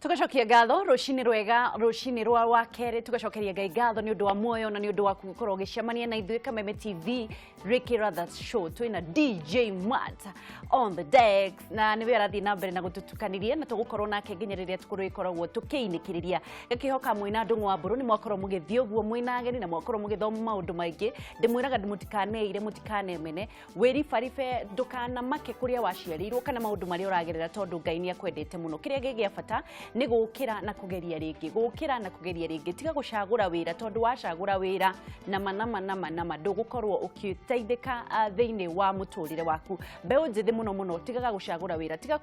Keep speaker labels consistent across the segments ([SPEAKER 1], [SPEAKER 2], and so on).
[SPEAKER 1] Tugacokia ngatho rucini rwega rucini rwa wakere tugacokeria Ngai ngatho ni undu wa muoyo na ni undu wa gukorwo gicemania na ithuĩ Kameme TV Rikira that show twina DJ Matt on the decks na ni wera thi na mbere na gututukaniria na tugukorwo nake nginyiriria tukuru ikoragwo tukiinikiriria gakihoka mwina ndungu wa mburu ni mwakorwo mugithio guo mwina ageni na mwakorwo mugithoma maundu maingi ndimwiraga ndimutikaneire mutikanemene wiri farife ndukana make kuria waciarirwo kana maundu mari uragerera tondu Ngai ni akwendete muno kiria gigia bata ni gukira na kugeria ringi tiga gucagura wira tondu wacagura wira nama ndugukorwo ukiteithika thiini wa muturire waku Mbeu Njithi muno tigaga gucagura wira tiga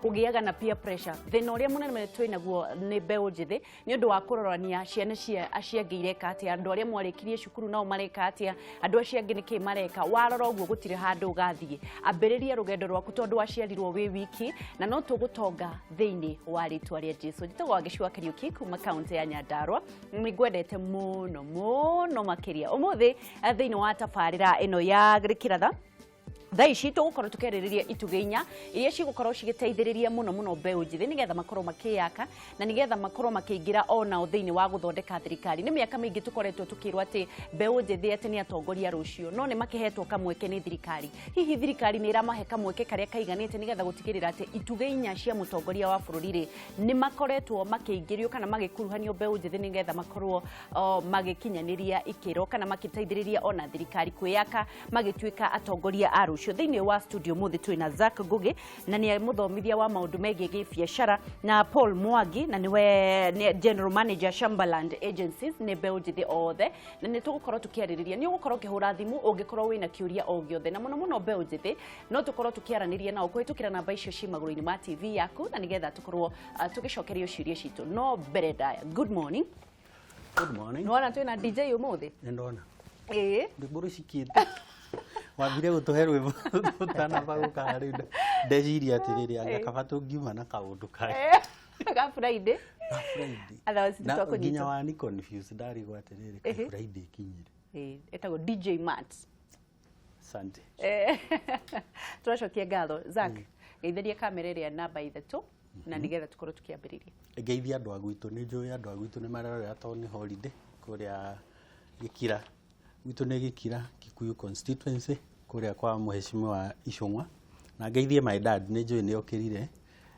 [SPEAKER 1] kugiaga na peer pressure thina uria munene twina guo ni Mbeu Njithi ni undu wa kurorania ciana cia aciangeire kati andu aria mwarikirie cukuru nao mareka atia andu acia ngi niki mareka warora uguo gutire handu gathie ambiriria rugendo rwaku tondu waciarirwo wi wiki na no tugutonga thiini wa ritwa ria Jesu jitagwo agicua Kariuki kuma kaunti ya Nyandarua nigwendete muno makiria umuthi thiini wa tafarira ino ya Rikira Thaici tugukorwo tukereriria itugeinya iria cigukorwo cigiteithiriria muno Mbeu Njithi nigetha makorwo makiyaka na nigetha makorwo makiingira ona thiini wa guthondeka thirikari ni miaka mingi tukoretwo tukirwa ati Mbeu Njithi ati ni atongoria rucio no ni makihetwo kamweke ni thirikari hihi thirikari ni iramahe kamweke karia kaiganite nigetha gutigirira ati itugeinya cia mutongoria wa bururi ni makoretwo makiingirio kana magikuruhanio Mbeu Njithi nigetha makorwo magikinyaniria ikiro kana makiteithiriria ona thirikari kwiyaka magituika atongoria a rucio thiini wa studio muthi twina Zack Ngugi na ni muthomithia wa maundu megie biashara na Paul Mwangi na niwe general manager Shambaland Agencies ni Mbeu Njithi othe na ni tugukorwo tukiaririria ni ugukorwo kihura thimu ungikorwo wina kiuria o giothe na muno Mbeu Njithi no tukorwo tukiaraniria na ukuhitukira namba icio ci maguru-ini ma TV yaku na nigetha tukorwo tugicokeria ciuria citu no mbere daya. Good morning. Nona twina DJ umuthi
[SPEAKER 2] ndona
[SPEAKER 1] ndiburu
[SPEAKER 2] cikite wambire gutuhe rwimbo tutana baguka riu ndeciria atiriri anga kabatu ngiuma na kaundu kai
[SPEAKER 1] ka Friday otherwise
[SPEAKER 2] tutako nginya wa ni confused dari gwa atiriri ka Friday kinyire
[SPEAKER 1] etago DJ Matt
[SPEAKER 2] asante
[SPEAKER 1] turacokia ngatho Zack geithiria kamera iria namba ithatu na nigetha tukorwo tukiambiriria
[SPEAKER 2] geithia andu agwitu ni njui andu agwitu ni mararora to ni holiday kuria Gikira gwitu ni Gikira Kikuyu constituency kuria kwa muheshimiwa Icung'wa na geithie my dad ni njui ni okirire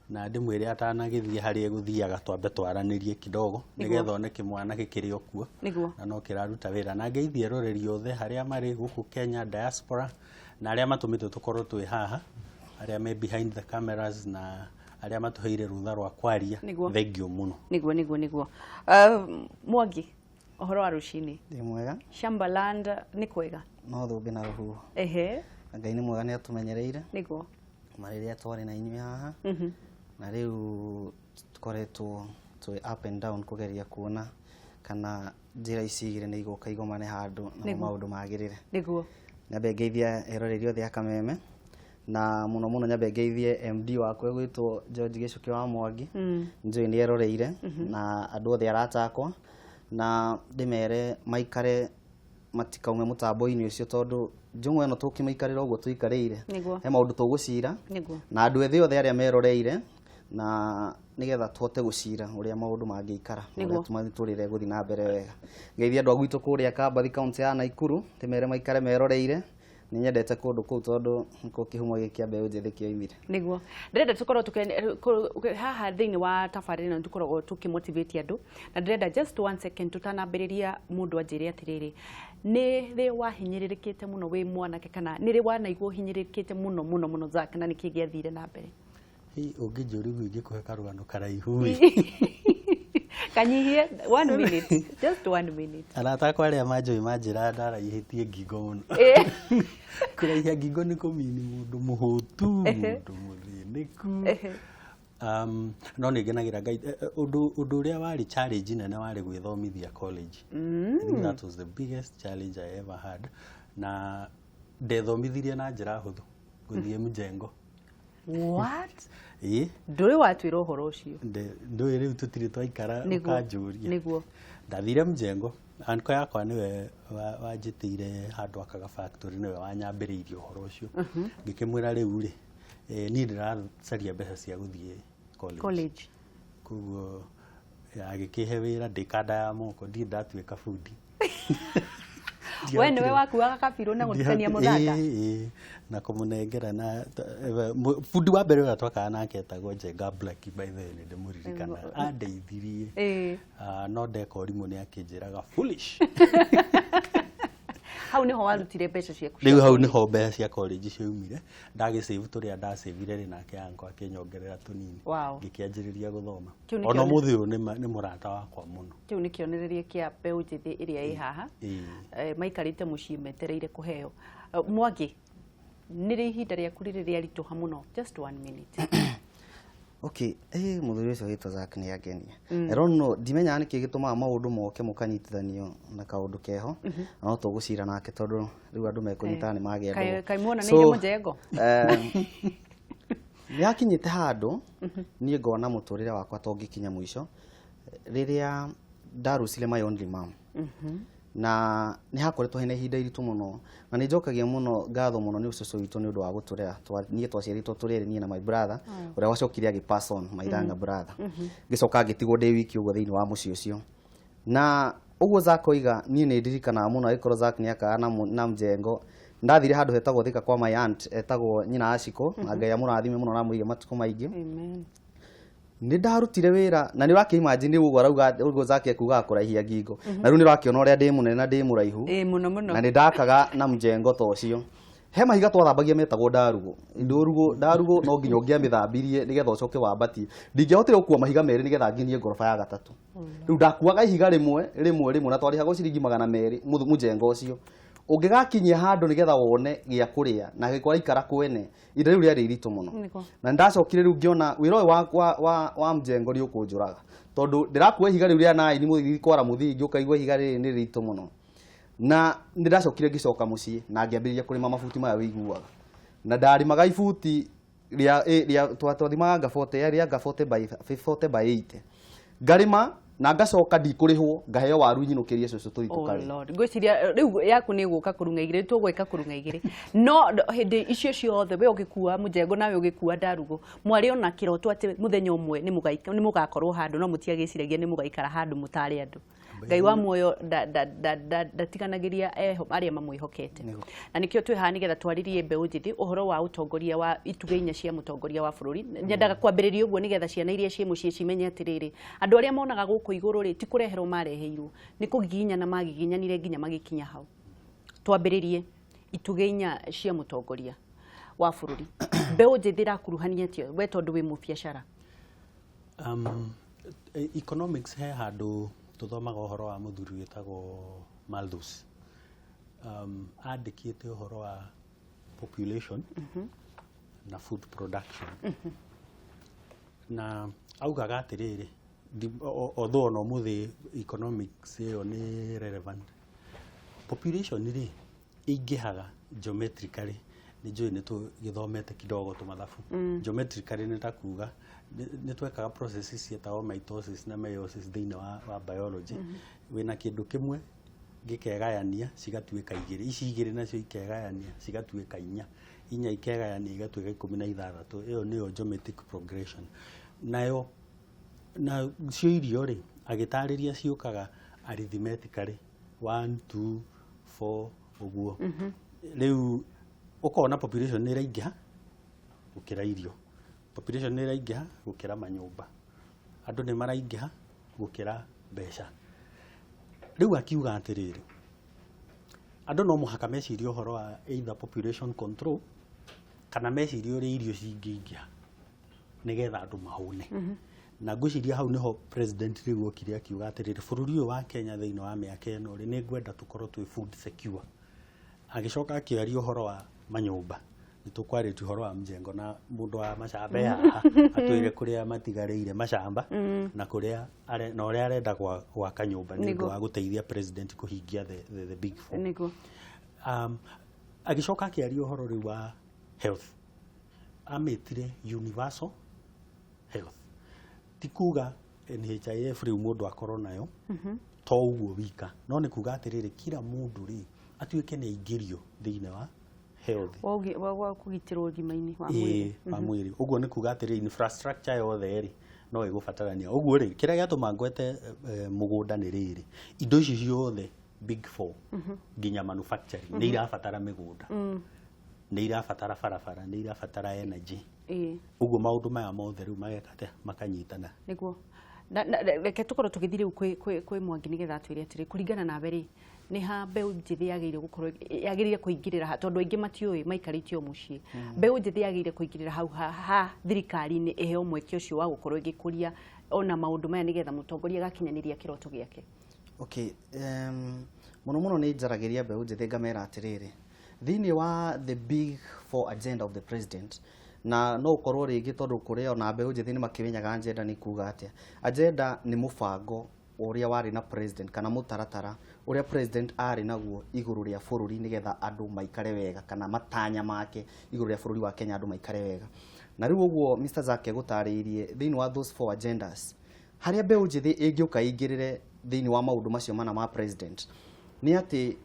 [SPEAKER 2] na ndimwire atana githie hari eguthiaga twambe twaranirie kidogo nigetha oneke mwana gikiri okuo na no kiraruta wira na geithie roreri othe haria mari guku Kenya diaspora na aria matumite tukorwo twi haha aria me behind the cameras na aria matuheire rutha rwa kwaria thengio muno
[SPEAKER 1] niguo Mwangi ohoro wa rucini
[SPEAKER 3] ndi mwega
[SPEAKER 1] Shambaland ni kwega
[SPEAKER 3] no thumbi na ruhu Ngai ni mwega ni atumenyereire
[SPEAKER 1] niguo
[SPEAKER 3] mariria twari na inyuĩ haha na riu tukoretwo twi up and down kugeria kuona kana njira icigire ni igoka igomane handu na maundu magirire
[SPEAKER 1] niguo
[SPEAKER 3] nyabe geithia eroreri othe Kameme na muno nyabe geithie MD wakwe gwitwo George Gicuki wa Mwangi njui ni eroreire na andu othe aratakwa na ndimere maikare matikaume mutambo-ini ucio tondu njung'wa eno tukimaikariira uguo tuikarire he maundu tugucira na andu ethi othe aria meroreire na nigetha tuhote gucira uria maundu mangiikara uria tumathitũrĩre guthi na mbere wega geithia andu agwitu kuria Kambathi kaunti ya Naikuru timere maikare meroreire ni nyendete kundu kuu tondu niko kihumo giki Mbeu Njithi kioimire
[SPEAKER 1] niguo ndirenda tukorwo haha thiini wa tafarira na tukorwo tukimotivate andu na ndirenda just 1 second tutanambiriria mundu anjire atiriri ni ri wahinyiririkite muno wi mwanake kana ni ri wanaigua hinyiririkite muno Zack na niki giathire na mbere
[SPEAKER 2] ungijuri gwingi kuhe karugano karaihu
[SPEAKER 1] kanyihie 1 minute just 1 minute
[SPEAKER 2] arata kwa aria manjui manjira ndarayihitie ngingo muno kuraihia ngingo ni kumini mundu muhutu mundu muthiniku no nigenagira Ngai undu uria wari challenge nene wari gwithomithia college I think that was the biggest challenge I ever had na ndethomithirie na njira huthu guthie mjengo
[SPEAKER 1] what nduri watwira uhoro ucio
[SPEAKER 2] ndui riu tutiri twaikara ukanjuria
[SPEAKER 1] niguo
[SPEAKER 2] ndathire mjengo anko yakwa niwe wanjitire handu akaga factory niwe wanyambiriirie uhoro ucio ngikimwira riu ri ni ndiracaria mbeca cia guthie college koguo agĩkĩhe wĩra ndĩkanda ya moko ndirĩ ndatuĩka bundi.
[SPEAKER 1] We nĩwe wakuaga kabirũ na gũtukania mũthanga?
[SPEAKER 2] Na kũmũnengera na bundi wa mbere ũrĩa twakaga nake etagwo Njenga Black by the way nĩ ndĩmũririkana andeithirie no ndeka ũrimũ nĩ akĩnjĩraga foolish.
[SPEAKER 1] Hau niho warutire mbeca ciaku?
[SPEAKER 2] Rĩu hau niho mbeca cia college ciaumire, ndagĩsave tũrĩa ndasavire rĩ nake yangu akĩnyongerera tũnini ngĩkĩanjĩrĩria gũthoma. Ona mũthĩ ũyũ nĩ mũrata wakwa mũno.
[SPEAKER 1] Kĩu nĩ kĩonereria kĩa mbeũ njĩthĩ ĩrĩa ĩ haha maikarĩte mũciĩ metereire kũheo. Mwangi, nĩ rĩ ihinda rĩaku rĩrĩa ritũha mũno? Just 1 minute.
[SPEAKER 3] Okay, mũthuri ũcio wĩtwo Zack nĩ angenia. Erono ndimenya nĩkĩ gĩtũmaga maũndũ moke mũkanyitithanio na kaũndũ keho, no tũgũcira nake tondũ rĩu andũ mekũnyitana nĩ magĩa.
[SPEAKER 1] Kaĩ muona nĩ mũjengo?
[SPEAKER 3] Nĩ akinyĩte handũ niĩ ngona mũtũrĩre wakwa tongĩkinya mũico rĩrĩa ndarucire my only mom. Na nĩ hakoretwo hena ihinda iritũ mũno na nĩ njokagia mũno ngatho mũno nĩ ũcũcũ witũ nĩ ũndũ wa gũtũrera niĩ twaciarĩtwo tũrĩrĩ niĩ na my brother ũrĩa wacokire agĩ pass on my younger brother ngĩcoka ngĩtigwo ndĩ wiki ũguo thĩinĩ wa mũciĩ ũcio. Na ũguo Zack oiga niĩ nĩ ndirikanaga mũno agĩkorwo Zack nĩ akaga na mjengo ndathire handũ hetagwo Thika kwa my aunt etagwo nyina Aciko na Ngai amũrathime mũno na mũige matukũ maingĩ. Amen. Nĩ ndarutire wĩra na nĩ ũrakĩ imagine ũguo arauga ũguo Zack ekuga kũraihia ngingo na rĩu nĩ ũrakiona ũrĩa ndĩ mũnene na ndĩ mũraihu
[SPEAKER 1] mũno mũno
[SPEAKER 3] na nĩ ndakaga na mjengo ta ũcio. He mahiga twathambagia metagwo ndarugo ndarugo no nginya ũngĩamĩthambirie nĩgetha ũcoke wambatie. Ndingĩahotire gũkua mahiga merĩ nĩgetha nginyie ngoroba ya gatatũ. Rĩu ndakuaga ihiga rĩmwe na twarĩhagwo ciringi 200 mũjengo ũcio. Ũngĩgakinyia handũ nĩgetha wone gĩa kũrĩa na gĩkora ikara kwene indo rĩu rĩarĩ iritũ mũno. Na ndacokire rĩu ngĩona wĩra ũyũ wa mjengo nĩ ũkũnjũraga tondũ ndĩrakua ihiga rĩu rĩa naini mũthii kwara mũthingi ũkaigua ihiga rĩrĩ nĩ rĩritũ mũno. Na nĩ ndacokire ngĩcoka mũciĩ na ngĩambĩrĩria kũrĩma mabuti maya wĩiguaga na ndarimaga ibuti rĩa twathimaga ngabote rĩa ngabote by 40 ngarĩma na ngacoka ndikũrĩhwo ngaheo waru nyinũkĩrie cũcũ tũritũ kare.
[SPEAKER 1] Lord, ngwĩciria rĩu yaku nĩ gũka Kurung'a Igiri tũgwĩka Kurung'a Igiri no hĩndĩ icio ciothe we ũgĩkua mũjengo nawe ũgĩkua ndarugo mwarĩ ona kĩroto atĩ mũthenya ũmwe nĩ mũgakorwo handũ no mũtiagĩciragia nĩ mũgaikara handũ mũtarĩ andũ. Ngai wa muoyo ndatiganagĩria arĩa mamwĩhokete na nĩkĩo twĩ haha nĩgetha twaririe mbeũ njĩthĩ ũhoro wa ũtongoria wa itugĩ inya cia mũtongoria wa bũrũri. Nyendaga kwambĩrĩria ũguo nĩgetha ciana iria ciĩ mũciĩ cimenye atĩrĩrĩ andũ arĩa monaga gũkũ igũrũ rĩ ti kũreherwo mareheirwo nĩ kũgiginyana magiginyanire nginya magĩkinya hau. Twambĩrĩrie itugĩ inya cia mũtongoria wa bũrũri. Mbeũ njĩthĩ ĩrakuruhania atĩa we tondũ wĩ mũbiacara?
[SPEAKER 2] Economics he handũ tuthomaga ũhoro wa mũthuri wĩtagwo Malthus andĩkĩte ũhoro wa population na food production na augaga atĩrĩrĩ although no mũthĩ economics ĩyo nĩ relevant population rĩ ĩingĩhaga geometrically nĩ njũĩ nĩ tũgĩthomete kidogo tũmathabu geometrically nĩ ta kuga nĩ twekaga processes cietagwo mitosis na meiosis thĩinĩ wa biology wĩna kĩndũ kĩmwe gĩkegayania cigatuĩka igĩrĩ ici igĩrĩ nacio ikegayania cigatuĩka inya ikegayania igatuĩka 16 ĩyo nĩyo geometric progression nayo na cio irio rĩ agĩtarĩria ciũkaga arithmetically 1 2 4 ũguo rĩu ũkona population nĩ ĩraingĩha gũkĩra irio population nĩ ĩraingĩha gũkĩra manyũmba andũ nĩ maraingĩha gũkĩra mbeca. Rĩu akiuga atĩrĩrĩ andũ no mũhaka mecirie ũhoro wa either population control kana mecirie ũrĩa irio cingĩingĩha nĩgetha andũ mahũne. Na ngwĩciria hau nĩho president rĩu okire akiuga atĩrĩrĩ bũrũri ũyũ wa Kenya thĩinĩ wa mĩaka ĩno rĩ nĩ ngwenda tũkorwo twĩ food secure. Agĩcoka akĩaria ũhoro wa manyũmba nĩ tũkwarĩtie ũhoro wa mjengo na mũndũ wa macamba haha atwĩre kũrĩa matigarĩire macamba na kũrĩa na ũrĩa arenda gwaka nyũmba nĩ ũndũ wa gũteithia president kũhingia the big four. Agĩcoka akĩaria ũhoro rĩu wa health amĩtire universal health ti kuga NHIF rĩu mũndũ akorwo nayo to ũguo wika no nĩ kuga atĩrĩrĩ kila mũndũ rĩ atuĩke nĩ aingĩrio thĩinĩ wa health wa
[SPEAKER 1] kũgitĩrwo ũgima-inĩ wa mwĩrĩ
[SPEAKER 2] ũguo nĩ kuga atĩrĩrĩ infrastructure yothe rĩ no igubatarania uguo ri kira giatuma ngwete mugunda ni riri indo ici ciothe big four nginya manufacturing ni irabatara migunda ni irabatara barabara ni irabatara energy uguo maundu maya mothe riu magekate makanyitana
[SPEAKER 1] niguo reke tukorwo tugithire kwi Mwangi nigetha twire atiri kuringana na beri ni ha Mbeu Njithi yagirire kuingirira ha tondu aingi matioi maikarite o mucii Mbeu Njithi yagirire kuingirira hau ha thirikari ni eheo mweke ucio wa gukorwo igikuria ona maundu maya nigetha mutongoria gakinyaniria kiroto giake.
[SPEAKER 3] Okay, muno ni njaragiria Mbeu Njithi ngamera atiriri thini wa the big four agenda of the president na no ukorwo ringi tondu kuria ona Mbeu Njithi ni makimenyaga agenda ni kuga atia agenda ni mubango uria wari na president kana mutaratara uria president ari naguo iguru ria bururi nigetha andu maikare wega kana matanya make iguru ria bururi wa Kenya andu maikare wega na riu uguo Mr. Zake gutariirie thini wa those four agendas haria Mbeu Njithi ingiuka ingirire thini wa maundu macio mana ma president ni ati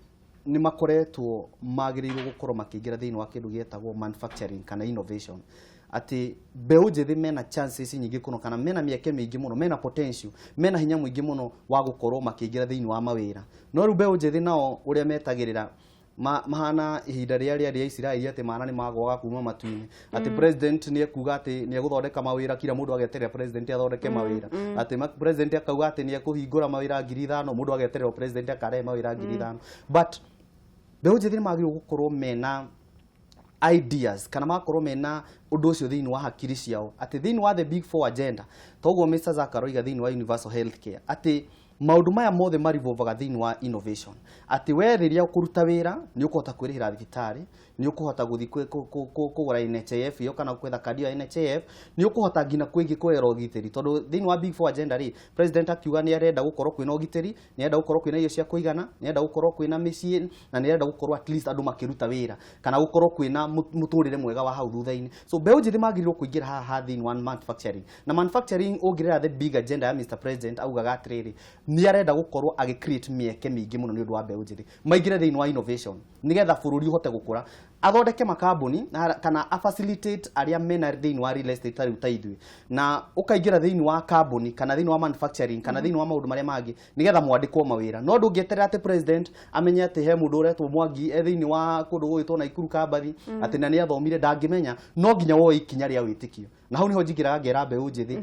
[SPEAKER 3] ni makoretwo magirirwo gukorwo makiingira thini wa kindu gietagwo manufacturing kana innovation ati Mbeu Njithi mena chances nyingi kuno kana mena mieke mingi muno mena potential mena hinya mwingi muno wa gukorwo makiingira thini wa mawira no ru Mbeu Njithi nao uria metagirira mahana ihinda ria Israeli ati mana ni magwaga kuma matuini ati president ni ekuga ati ni eguthondeka mawira kila mundu ageterera president athondeke mawira ati president akauga ati ni ekuhingura mawira 5,000 mundu ageterera president akare mawira 5,000 but Mbeu Njithi magirwo gukorwo mena ideas kana makorwo mena undu ucio thini wa hakiri ciao ati thini wa the big four agenda toguo Mr. Zakaroiga thini wa universal healthcare ati maundu maya mothe marivolvaga thini wa innovation ati we riria ukuruta wira ni ukuhota kwirihira thibitari ni ukuhota guthi kugura NHIF yo kana kwetha kadi ya NHIF ni ukuhota ngina kwingi kwera ugitiri tondu thini wa big four agenda ri president akiuga ni arenda gukorwo kwina ugitiri ni arenda gukorwo kwina irio cia kuigana ni arenda gukorwo kwina micii na ni arenda gukorwo at least andu makiruta wira kana gukorwo kwina muturire mwega wa hau thutha-ini so Mbeu Njithi magirirwo kuingira haha thini wa manufacturing na manufacturing ugirira the big agenda ya Mr. President augaga atiriri ni arenda gukorwo agi create mieke mingi muno ni undu wa Mbeu Njithi maingire thini wa innovation nigetha bururi uhote gukura athondeke makambuni kana a facilitate aria mena thini wa real estate tari utaithwe na ukaingira thini wa kambuni kana thini wa manufacturing kana thini wa maundu maria mangi nigetha mwandikwo mawira no ndungieterera ati president amenye ati he mundu uretwo Mwangi thini wa kundu gwitwo na Ikuru Kambathi ati na ni athomire ndangimenya no nginya woi ikinya ria witikio na hau niho njigiraga ngera Mbeu Njithi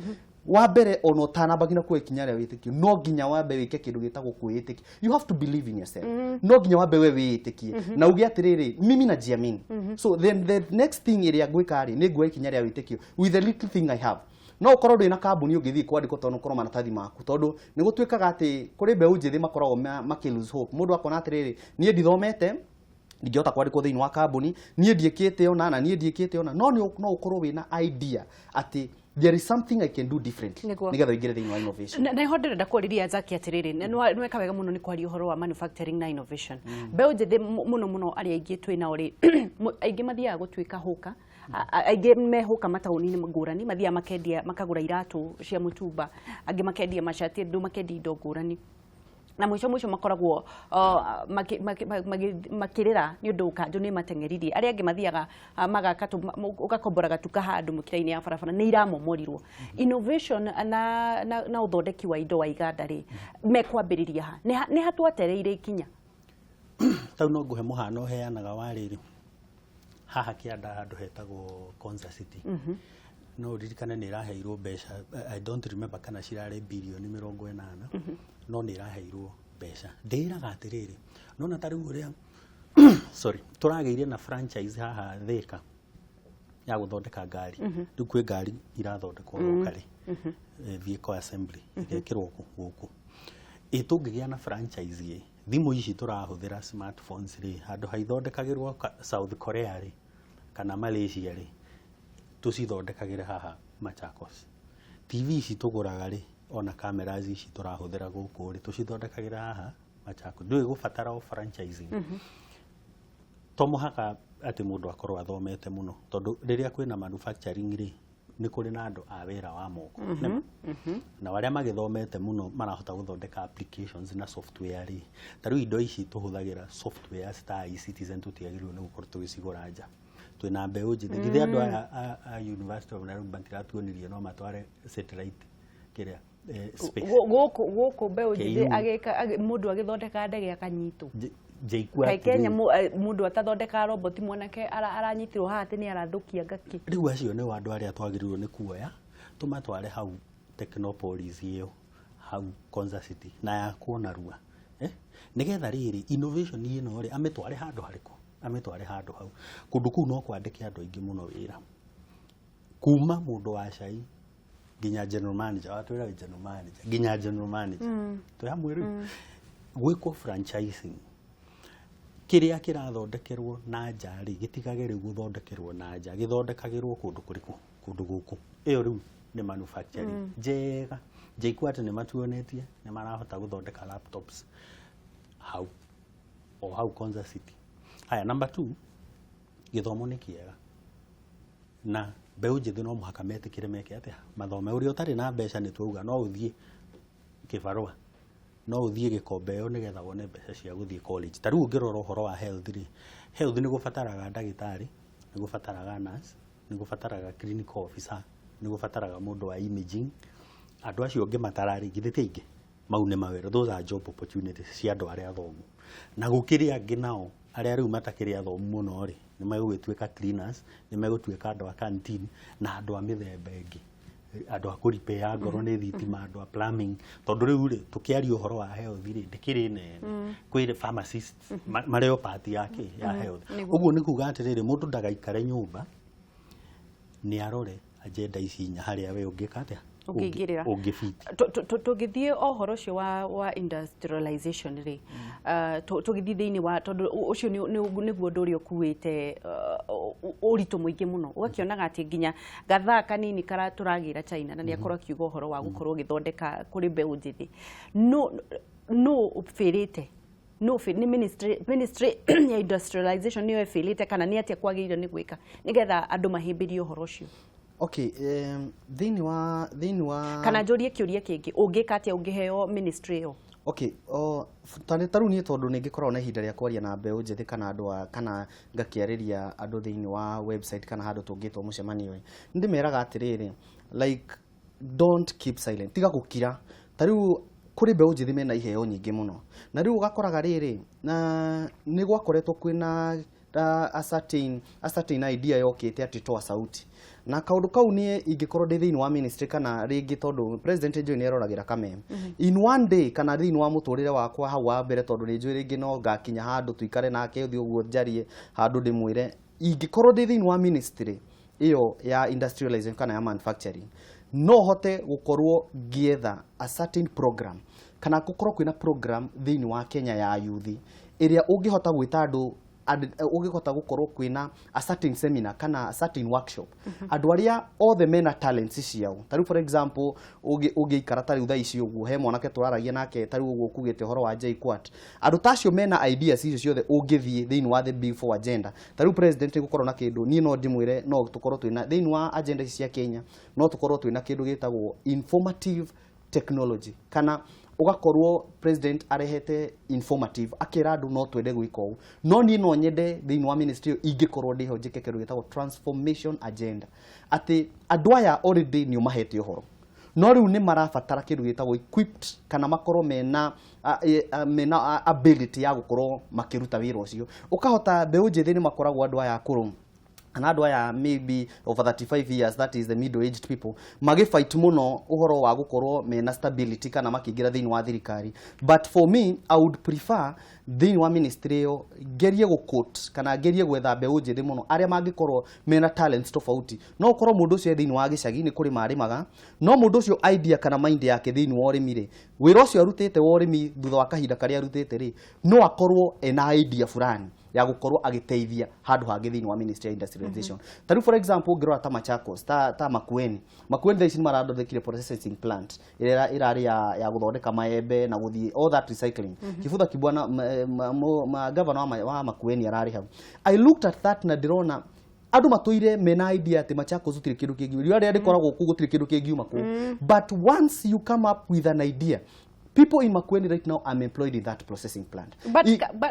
[SPEAKER 3] wa mbere ono utanambagina kwa ikinya ria witikio no nginya wambe wike kindu gitagwo kwitikia you have to believe in yourself no nginya wambe we witikie na ugi atiriri mimi najiamini so then the next thing iria gwika ri ni ngwa ikinya ria witikio with the little thing I have no ukorwo ndina kambuni ungithi kwandiko tondu korwo maratathi maku tondu ni gutwikaga ati kuri Mbeu Njithi makoragwo lose hope mundu akona atiriri nie ndithomete ndingihota kwandikwo thini wa kambuni nie ndiekite ona na nie ndiekite ona no ukorwo wina idea ati there is something I can do differently nigetha ingire thini wa innovation
[SPEAKER 1] na ihodere ndakuriria Zaki atiriri nwe kawega muno ni kwari uhoro wa manufacturing na innovation Mbeu Njithi muno ari aingi twina uri aingi mathiaga gutwika huka aingi mehuka matauni-ini ngurani mathia makendia makagura iratu cia mutumba angi makendia mashati ndu makendia indo ngurani na mwisho makoragwo makirira ni undu kanju ni matengeririe aria angi mathiaga magakatu ugakombora gatuka handu mukira-ini ya barabara ni iramomorirwo innovation na uthondeki wa indo wa iganda ri mekwambiriria ha ni hatwatereire ikinya
[SPEAKER 2] tau no nguhe muhano heanaga wariri haha kianda handu hetagwo Konza City no ririkane ni iraheirwo mbeca I don't remember kana cirare bilioni 80 no ni iraheirwo mbeca ndiraga atiriri no na tari uria sorry turageire na franchise haha Thika ya guthondeka ngari riu kwi ngari irathondekwo lokali vehicle assembly igekirwo guku itungigia na franchise thimu ici turahuthira smartphones ri handu haithondekagirwo South Korea ri kana Malaysia ri tucithondekagire haha Machakos TV ici tuguraga ri ona cameras ici turahuthira guku ri tucithondekagira haha Machakos ndu igubatara o franchising to muhaka ati mundu akorwo athomete muno tondu riria kwina manufacturing ri ni kuri na andu a wira wa moko na waria magithomete muno marahota guthondeka applications na software ri taru indo ici tuhuthagira software ta e-citizen tutiagirwo ni gukorwo tugicigura nja twina Mbeu Njithi githia andu a University of Nairobi matiratuonirie no matware satellite kiria space
[SPEAKER 1] gũkũ Mbeu Njithi agĩka mũndũ agĩthondeka ndege akanyitu
[SPEAKER 2] Jaikua
[SPEAKER 1] Kenya mũndũ atathondeka robot mwanake aranyitirwo haha atĩ nĩ arathũkia ngaki
[SPEAKER 2] rĩu acio nĩ andũ arĩa twagĩrĩirwo nĩ kuoya tũmatware hau Technopolis ĩyo hau Konza City na ya kuonarua nigetha rĩrĩ innovation ĩno rĩ ametware handũ harĩkũ ametware handũ hau kũndũ kũu no kwandĩke andũ aingĩ mũno wĩra kuma mũndũ wa cai nginya general manager watwĩra general manager nginya general manager to ya mwĩrĩ gwĩkwo franchising kiria kirathondekerwo na njari gitigage rĩu gũthondekerwo na nja gĩthondekagĩrwo kũndũ kũrĩkũ kũndũ gũkũ ĩyo rĩu nĩ manufacturing njega Jaikua atĩ nĩ matuonetie nĩ marahota gũthondeka laptops hau hau Konza City haya number 2 gĩthomo nĩ kĩega na Mbeu Njithi no mũhaka metĩkĩre meke atĩa mathome ũrĩa ũtarĩ na mbeca nĩ twauga no ũthiĩ kĩbarũa no ũthiĩ gĩkombe ĩyo nĩgetha wone mbeca cia gũthiĩ college ta rĩu ũngĩrora ũhoro wa health rĩ health nĩ gũbataraga ndagĩtarĩ nĩ gũbataraga nurse nĩ gũbataraga clinical officer nĩ gũbataraga mũndũ wa imaging andũ acio ũngĩ matararĩ githĩte ingĩ mau nĩ mawĩra those are job opportunities cia andũ arĩa athomu na gũkĩrĩ angĩ nao arĩa rĩu matakĩrĩ athomu mũno rĩ nĩ megũgĩtuĩka cleaners nĩ megũtuĩka andũ a canteen na andũ a mĩthemba ĩngĩ andũ a kũripea ngoro nĩ thitima andũ a plumbing tondũ rĩu rĩ tũkĩaria ũhoro wa health rĩ ndĩkĩrĩ nene kwĩ pharmacists mareo part yake ya health ũguo nĩ kuga atĩrĩrĩ mũndũ ndagaikare nyũmba nĩ arore agenda ici nya harĩa we ũngĩka atĩa
[SPEAKER 1] ũngĩingĩrĩra tũgĩthiĩ ũhoro ũcio wa industrialization rĩ tũgĩthiĩ thĩinĩ wa tondũ ũcio nĩguo ũndũ ũrĩa ũkuĩte ũritũ mũingĩ mũno ũgakĩonaga atĩ nginya gathaa kanini tũragĩra China na nĩ akorwo akiuga ũhoro wa gũkorwo gĩthondeka kũrĩ Mbeu Njithi no ũbĩrĩte no ni ministry ya industrialization niyo ĩbĩrĩte kana nĩ atĩa kwagĩrĩire nĩ gwĩka nĩgetha andũ mahĩmbĩrie ũhoro ũcio
[SPEAKER 3] Okay, thĩinĩ wa
[SPEAKER 1] kana njũrie kĩũria kĩngĩ ũngĩka atĩa ũngĩheo ministry ĩyo
[SPEAKER 3] Okay, tarĩu niĩ tondũ nĩ ngĩkorwo na ihinda rĩa kwaria na Mbeu Njithi kana andũ kana ngakĩarĩria andũ thĩinĩ wa website kana handũ tũngĩtwo mũcemanio nĩ ndĩmeraga atĩrĩrĩ like don't keep silent tiga gũkira tarĩu kũrĩ Mbeu Njithi mena iheo nyingĩ mũno na rĩu ũgakoraga rĩrĩ na nĩ gwakoretwo kwĩna a certain idea yokĩte atĩ twa sauti na kaundu kau nie ingĩkorwo ndĩ thĩinĩ wa ministry kana rĩngĩ tondũ president Joe nĩ aroragĩra kameme in one day kana thĩinĩ wa mũtũrĩre wakwa hau wa mbere tondũ nĩ njũĩ rĩngĩ no ngakinya handũ tuikare nake ũthiĩ ũguo njarie handũ ndĩmwĩre ingĩkorwo ndĩ thĩinĩ wa ministry ĩyo ya industrialization kana ya manufacturing no hote gũkorwo ngĩetha a certain program kana gũkorwo kwĩna program thĩinĩ wa Kenya ya youth ĩrĩa ũngĩhota gwĩta andũ ũngĩhota gũkorwo kwĩna a certain seminar kana a certain workshop andũ arĩa othe mena talents ciao tarĩu for example ũngĩikara tarĩu thaa ici ũguo he mwanake tũraragia nake tarĩu ũguo kugĩte ũhoro wa Jaikua andũ tacio mena ideas icio ciothe ũngĩthiĩ thĩinĩ wa the big four agenda tarĩu president gũkorwo na kĩndũ niĩ no ndĩmwĩre no tũkorwo twĩna thĩinĩ wa agenda cia Kenya no tũkorwo twĩna kĩndũ gĩtagwo informative technology kana ugakorwo president arehete informative akira andu no twende gwika ũũ no niĩ no nyende thĩinĩ wa ministry ingĩkorwo ndĩho njĩke kĩndũ gĩtagwo transformation agenda atĩ andũ aya already nĩ mahete ũhoro no rĩu nĩ marabatara kĩndũ gĩtagwo equipped kana makorwo mena ability ya gũkorwo makĩruta wĩra ũcio ukahota Mbeu Njithi nĩ makoragwo andũ aya akũrũ and andũ aya maybe over 35 years that is the middle aged people magifight muno uhoro wa gukorwo mena stability kana makĩingira thĩinĩ wa thirikari but for me I would prefer thĩinĩ wa ministry yo gerie gũquote kana gerie gwetha Mbeu Njithi muno arĩa mangĩkorwo mena talents tofauti no ũkorwo mũndũ ũcio thĩinĩ wa gĩcagi nĩ kũrĩ marĩmaga no mũndũ ũcio idea kana mind yake thĩinĩ wa ũrĩmi rĩ wĩra ũcio arutĩte wa ũrĩmi thutha wa kahinda karĩa arutĩte rĩ no akorwo ena idea fulani ya gukorwo agiteithia handu hangĩ thĩinĩ wa ministry ya industrialization tarĩu for example ngĩrora ta Machakos ta Makueni thaa ici nĩ marathondekire processing plant ĩrĩa ya gũthondeka maembe na gũthiĩ all that recycling Kibutha Kibwana governor wa Makueni ararĩ hau I looked at that na ndĩrona andũ matũire mena idea atĩ Machakos gũtirĩ kĩndũ kĩngiuma rĩrĩa rĩkoragwo kũ gũtirĩ kĩndũ kĩngiuma kũ but once you come up with an idea people in Makueni right now I'm employed in that processing plant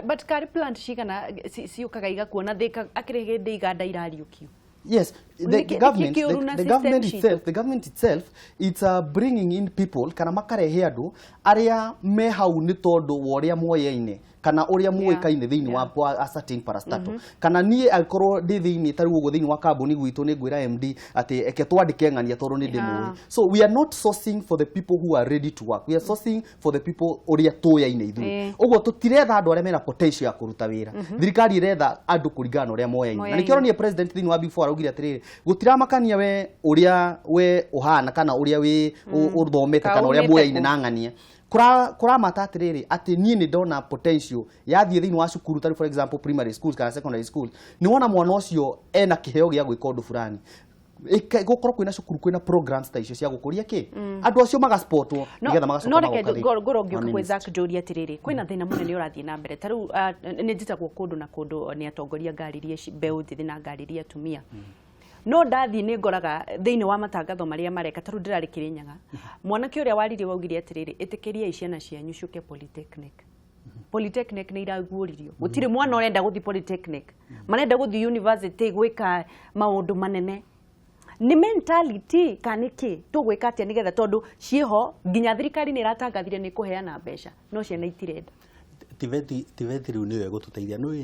[SPEAKER 1] but curry plant cigana ciukaga igakuona thika akĩrĩgĩndĩ iganda irariũkio
[SPEAKER 3] Yes, the government itself, it's bringing in people kana makarehe andu aria me hau ni tondu wa uria muoyeine kana uria muikaine thiini wa a certain parastatal kana nie alkoro ndi thiini tari ugo thiini wa kambuni gwitu ni ngwira MD ati eke twandike ng'ania tondu ni ndimuri. So we are not sourcing for the people who are ready to work, we are sourcing for the people uria tuyaine ithu. Ugo tutiretha andu aria mena potential ya kuruta wira. Thirikari iretha andu kuringana uria muoyaine. Na nikio ni president thiini wa Big Four augire atiriri gutira makania we uria we uhana kana uria we uthomete kana uria muoyaine na ng'ania. Kura mata atiriri ati nie ni ndona potential ya thie thiini wa cukuru tari for example primary schools kana secondary schools ni wona mwana ucio ena kiheo gia gwika undu fulani gukoro kwina cukuru kwina programs ta icio cia gukuria ki andu acio magasportwo nigetha magacoka
[SPEAKER 1] gorogio kwa Zack Jodi atiriri kwina thina munene urathie na mbere taru ni njitagwo kundu na kundu ni atongoria ngaririe Mbeu Njithi na ngaririe atumia. No ndathi ni ngoraga thiini wa matangatho maria mareka taru ndirari Kirinyaga mwanake uria warire waugire atiriri itikiria iciana cianyu ciuke polytechnic. Polytechnic ni iraguuririo gutire mwana urenda guthi polytechnic marenda guthi university gwika maundu manene. Ni mentality kaniki tugwika atia nigetha tondu cieho nginya thirikari ni iratangathire ni kuheana mbeca no ciana itirenda.
[SPEAKER 2] Tiveti riu niwe gututeithia no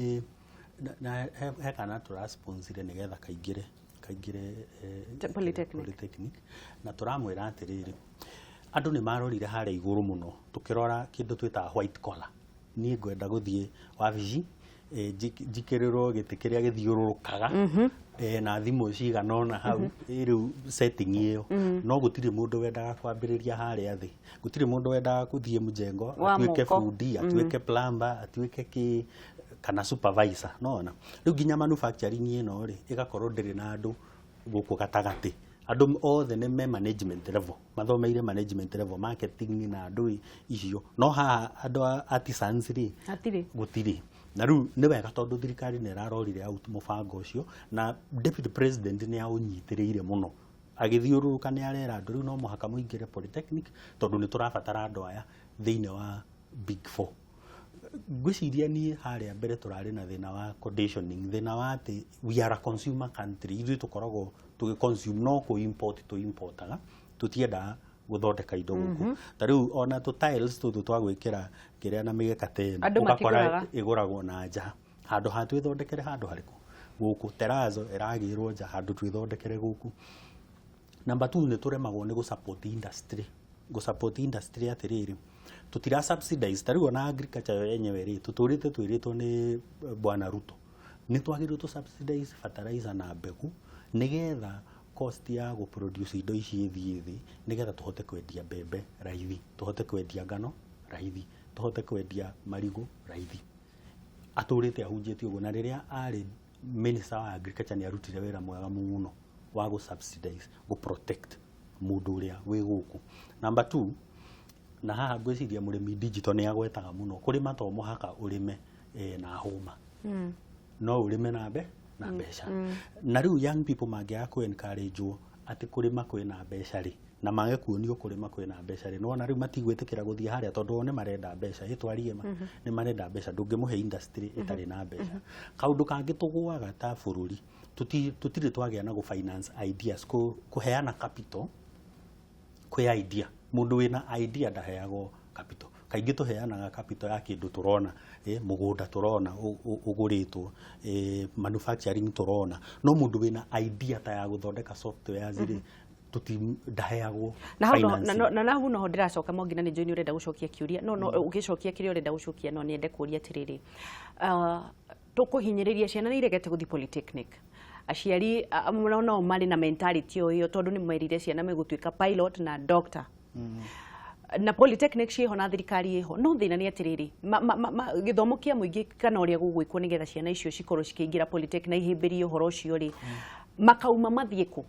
[SPEAKER 2] na he kana turasponsire nigetha kaingire polytechnic na turamwira atiriri andu ni marorire hare iguru muno tukirora kindu twita white collar ni ngwenda guthie wabici jikirirwo gitikiria githiururukaga na thimu ciganona hau riu setting iyo no gutire mundu wendaga kwambiriria hare athi gutire mundu wendaga kuthie mujengo atuike fundi atuike plumber atuike ki kana supervisor nona riu ginya manufacturing ino ri igakorwo ndiri na andu guku gatagati andu othe ne me management level mathomeire management level marketing na andu icio no ha andu artisans ri gutiri na riu ni wega tondu thirikari ni rarorire out mubango ucio na deputy president ni aunyitiriire muno agithiururuka ni arera andu riu no muhaka muingire polytechnic tondu ni turabatara andu aya thiini wa Big Four. Gwiciria ni haria mbere turari na thina wa conditioning thina wa ati we are a consumer country ithu tukoragwo tugiconsume no ku import to importaga tutienda guthondeka indo guku tariu ona to tiles tu twagwikira kiria na migeka tena ugakora iguragwo na nja handu hatu ithondekere handu hariku guku terazo iragirwo nja handu twithondekere guku. Number 2 ni turemagwo ni gu support industry atiriri tutira subsidize tariu na agriculture yenyewe ri tuturite twiritwo ni Bwana Ruto ni twagirwo tu subsidize fertilizer na mbegu nigetha cost ya go produce indo ici ithi nigetha tuhote kwendia mbembe raithi tuhote kwendia ngano raithi tuhote kwendia marigu raithi aturite ahunjitio uguo na riria ari minister wa agriculture ni arutire wira mwega muno wa go subsidize go protect mundu uria wi guku. Number 2 na haha gwiciria murimi digital ni agwetaga muno kurima to muhaka urime na huma no urime na mbeca na riu young people mangia ku encourage ati kurima kwina mbeca ri na mage kuonio kurima kwina mbeca ri no na riu matigwitikira guthia haria tondu one marenda mbeca itwarie ni marenda mbeca ndungimuhe industry itari na mbeca. Kaundu kangi tugwaga ta bururi tutire twagia na go finance ideas kuheana capital kwi idea mundu wina idea ndaheagwo capital kaingi tuheanaga capital ya kindu turona mugunda turona uguritwo manufacturing turona no mundu wina idea ta ya guthondeka software ziri ndaheagwo
[SPEAKER 1] na hu no ndiracoka mongina ni join urenda gucokia kiuria no ugicokia kiria urenda gucokia no niende kuria atiriri tukuhinyiriria ciana ni iregete guthi polytechnic aciari no mari na mentality iyo tondu ni mwerire ciana megutuika pilot na doctor na polytechnic ciho na thirikari iho no thina ni atiriri githomo kia muingi kana uria gugwikwo nigetha ciana icio cikorwo cikiingira polytechnic ihimbirie uhoro ucio ri makauma mathieku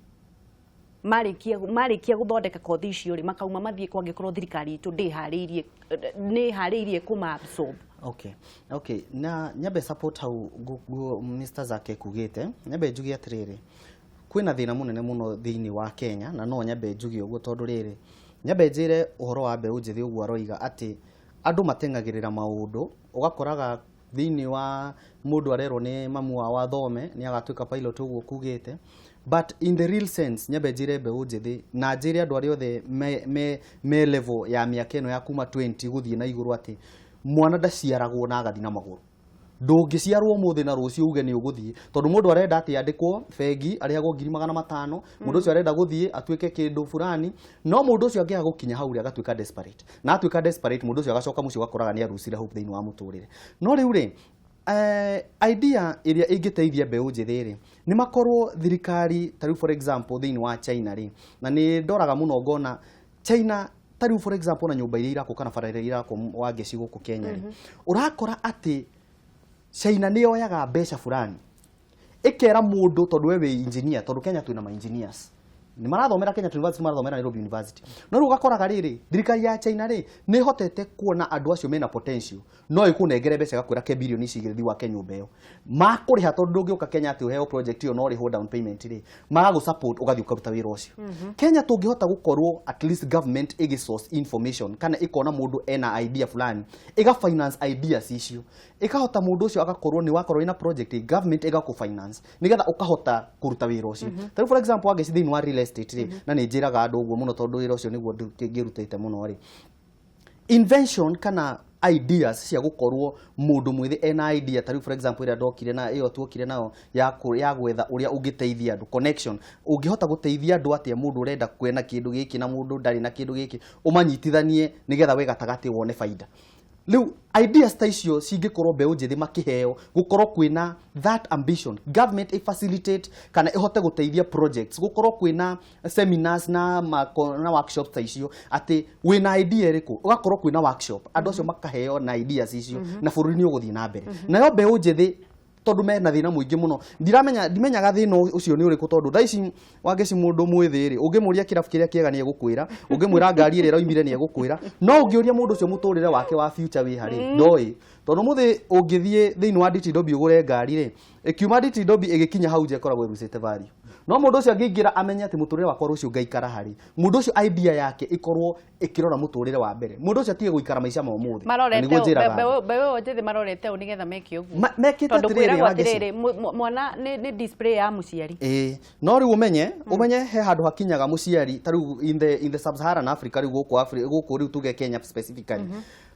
[SPEAKER 1] marikia guthondeka kothi icio ri makauma mathieku angikorwo thirikari itu ni hariirie kuma absorb. Okay na nyabe support hau Mr. Zake kugite nyabe njugi atiriri kwina thina munene muno thiini wa Kenya na no nyabe njugi uguo tondu riri nyabe njire uhoro wa Mbeu Njithi uguo aroiga ati andu matengagirira maundu ugakoraga
[SPEAKER 3] thini wa mundu arero ni mamu wa thome ni agatuika pilot uguo kugite. But in the real sense nyambe njire Mbeu Njithi na njire andu aria othe me level ya miaka ino ya kuma 20 guthie na iguru ati mwana ndaciaragwo na agathi na maguru. Ndungiciarwo muthi na rucio uge ni uguthie tondu mundu arenda ati andikwo fegi ariagwo 500,000 mundu ucio arenda guthie atuike kindu fulani no mundu ucio angiaga gukinya hauri agatuika desperate na atuika desperate mundu ucio agacoka mucio gakoraga ni arucire hope thiini wa muturire. No riu ri idea iria ingiteithia Mbeu Njithi ri ni makorwo thirikari tariu for example thiini wa China ri na ni ndoraga muno ngona China tariu for example na nyumba iria irako kana barabara irako wa ngeci guku Kenya ri urakora ati China ni yoyaga mbeca fulani ikera mundu tondu we engineer tondu Kenya twina ma engineers ni marathomera Kenya University marathomera Nairobi University no rugakoraga riri thirikari ya China ri ni hotete kuona andu acio mena potential no ikunengere mbeca gakwira ke bilioni cigirthi wa Kenya ubeo makuriha tondu ndungiuka Kenya ati uheo project iyo no riho down payment ri magagu support ugathi ukaruta wira ucio Kenya tungihota gukorwo at least government igi source information kana ikona mundu ena idea fulani iga finance ideas icio ikahota mundu ucio agakorwo ni wakorwo ina project government iga ku finance nigetha ukahota kuruta wira ucio for example ageci thini wa real estate ri na ni njiraga andu uguo muno tondu wira ucio niguo ngirutite muno ri invention kana ideas cia gukorwo mundu mwithi ena idea tari for example ira ndokire na iyo tuokire nao ya gwetha uria ungiteithia andu connection ungihota guteithia andu atia mundu urenda kwena kindu giki na mundu ndari na kindu giki umanyitithanie nigetha we gatagati wone faida. Liu ideas ta icio cingikorwo Mbeu Njithi makiheo gukorwo kwina that ambition government facilitate kana ihote guteithia projects gukorwo kwina seminars na workshops ta icio ati wina idea riku ugakorwo kwina workshop andu acio makaheo na ideas icio na bururi ni uguthii na mbere nayo Mbeu Njithi tondu mena thina muingi muno ndimenyaga thina ucio ni uriku tondu thaici wangeci mundu mwithi ri ungimuria kirabu kiria kiega ni egukwira ungimwira ngari ire roimire ni egukwira no ungiuria mundu ucio muturire wake wa future wi hari ndoi tondu muthi ungithie thiini wa DTW ugure ngari ri ikiuma DTW igikinya hau je koragwo irusite value no mundu ucio angiingira amenye ati muturire wakwa rucio ngaikara hari mundu ucio idea yake ikorwo ikirora muturire wa mbere mundu ucio atige guikara maisha ma umuthi
[SPEAKER 1] Mbeu Njithi marorete unigetha meki uguo
[SPEAKER 3] mekite
[SPEAKER 1] atiriri mwana ni display ya muciari
[SPEAKER 3] no riu umenye he handu hakinyaga muciari tariu in the sub-Saharan Africa riu guku riu tuge Kenya specifically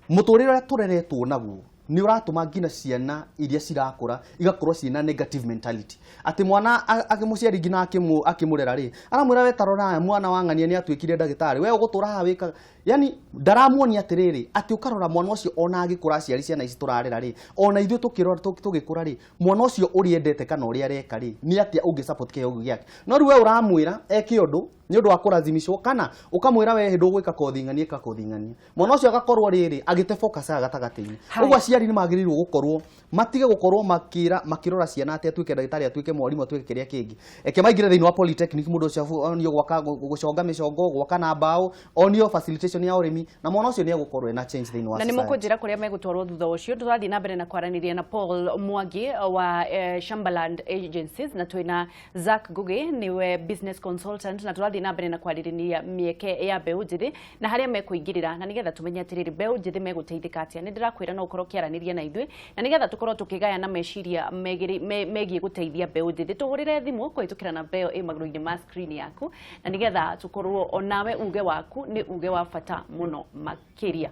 [SPEAKER 3] muturire uria tureretwo naguo ni uratuma ngina ciana iria cirakura igakorwo ciana negative mentality ati mwana akimuciari ngina akimurera ri aramwira we tarora mwana wangania ni atwikire ndagitari we ugutura ha wika yani ndaramuonia atiriri ati ukarora mwana ucio ona agikura ciari ciana ici turarera ri ona ithu tukirora tugikura ri mwana ucio uriendete kana uri areka ri ni ati ungi support ke ugu yake no ri we uramwira eki undu ni undu wa kurazimishwo kana ukamwira we hindu gwika kothingania ka kothingania mwana ucio agakorwo riri agite focus agatagati-ini ugu aciari ni magirirwo gukorwo matige gukorwo makirora ciana ati atwike ndagitari atwike mwarimu atwike kiria kingi eke maingire thiini wa polytechnic mundu ucio onio gwaka guconga micongo gwaka na mbao onio facilitation ya urimi na mwana ucio ni egukorwo ena change thiini wa
[SPEAKER 1] na ni mukunjira kuria megutwarwo thutha ucio turathi na mbere na kwaraniria na Paul Mwangi wa Shambaland Agencies na twina Zack Ngugi niwe business consultant na turathi na mbere na kwaraniria mieke ya Mbeu Njithi na haria mekuingirira na nigetha tumenye atiriri Mbeu Njithi meguteithika atia ni ndirakwira no ukorwo kiaraniria na ithui na nigetha tukorwo tukigaya na meciria megie guteithia Mbeu Njithi tuhurire thimu kuitukira na Mbeu maguru-ini ma screen yaku na nigetha tukorwo onawe uge waku ni uge wa fata muno makiria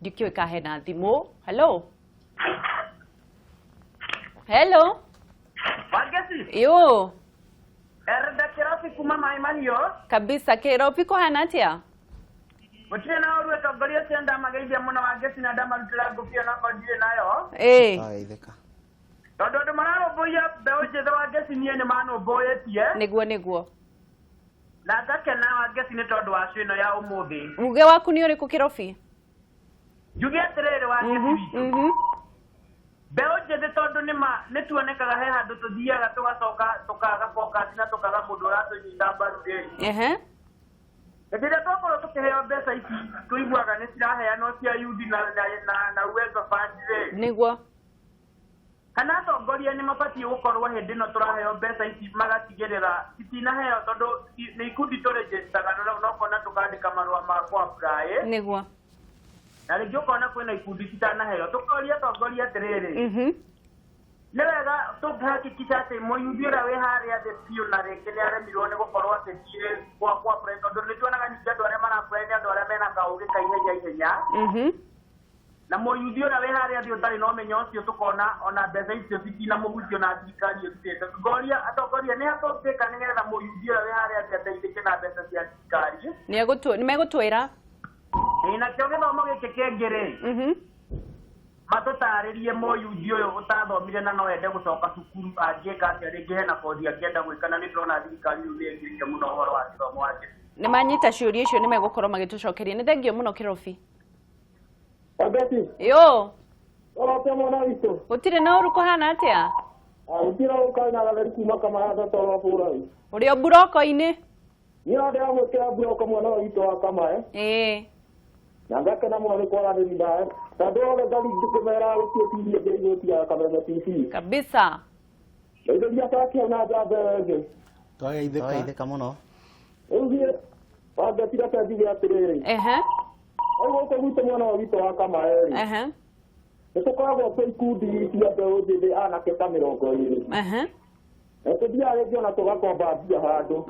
[SPEAKER 1] ndikio ikahe na thimu. Hello
[SPEAKER 4] Wagesi
[SPEAKER 1] yo
[SPEAKER 4] erda kirafi kuma maimanyo
[SPEAKER 1] kabisa kiropi ko hanatia
[SPEAKER 4] mutena oru etogoria senda magaithia muno Wagesi na ndama rutira ngufia na kodire nayo
[SPEAKER 3] aitheka
[SPEAKER 4] tondu mararo boya Mbeu Njithi Wagesi nie ni mano boyetie
[SPEAKER 1] niguo
[SPEAKER 4] na ngakena Wagesi ni tondu wa cino ya umuthi
[SPEAKER 1] uge waku ni uriku kirofi
[SPEAKER 4] juge atiriri Wagesi Mbeu Njithi tondu ni tuonekaga he handu tuthiaga tugacoka tukaga focus na tukaga mundu uratunyita mbaru ri Ndire tokoro tukiheo mbeca ici tuiguaga ni ciraheanwo cia yudi na uwezo fund ri
[SPEAKER 1] niguo
[SPEAKER 4] kana atongoria ni mabatie gukorwo hindi no turaheo mbeca ici magatigirira citinaheo tondu ni ikundi turegistaga no kona tukandika marua ma kwa apply
[SPEAKER 1] niguo
[SPEAKER 4] na rĩngĩ ũkona kwĩna ikundi citanaheo tũkoria atongoria atĩrĩrĩ nĩ wega tũngĩhakikisha atĩ mũyuthi ũrĩa wĩ harĩa thĩ biũ na rĩngĩ nĩ aremirwo nĩ gũkorwo agĩthiĩ gwa apply tondũ nĩ tuonaga ningĩ andũ arĩa mara-apply nĩ andũ arĩa mena kaũgĩ ka ihenya na mũyuthi ũrĩa wĩ harĩa thĩ ũtarĩ na ũmenyo ũcio tũkona ona mbeca icio citinamũhutia na thirikari ĩrutĩte tũkoria atongoria nĩ atũngĩka nĩgetha mũyuthi ũrĩa wĩ harĩa thĩ ateithĩke na mbeca cia thirikari
[SPEAKER 1] nĩ megũtwĩra
[SPEAKER 4] nakĩo gĩthomo gĩkĩ kĩngĩ-rĩ matũtarĩrie mũyuthi ũyũ ũtathomire na no ende gũcoka cukuru angĩka atĩa rĩngĩ hena kothi angĩenda gwĩka na nĩ ndĩrona thirikari rĩu nĩ ĩngĩrĩte mũno ũhoro wa gĩthomo wake
[SPEAKER 1] nĩ manyita ciũria icio nĩ megũkorwo magĩtũcokeria nĩ thengio mũno Kĩrobi yo
[SPEAKER 5] mwana witũ
[SPEAKER 1] gũtirĩ na ũru kũhana atĩa
[SPEAKER 5] gũtirĩ ũkaĩ na gatheri kuma Kamaya toro bũra
[SPEAKER 1] ũrĩ o buroko-inĩ
[SPEAKER 5] niĩ ndĩ gwĩkĩra buroko mwana witũ wa Kamaya na ngakena mũno nĩ kwaranĩria nawe tondũ othe ngali ngĩmera gũtiĩtirie ngĩigũtia Kameme TV
[SPEAKER 1] kabisa
[SPEAKER 5] ndeithĩria sakia na njambe wengĩ
[SPEAKER 3] twageithĩka mũno
[SPEAKER 5] rĩu thiĩ wangetire ta njuge atĩrĩrĩ gũkũ gwitũ mwana witũ wa Kamaya nĩ tũkoragwo twĩ ikundi cia mbeũ njĩthĩ anake ta 20 na tũthiaga rĩngĩ ona tũgakomba mbia handũ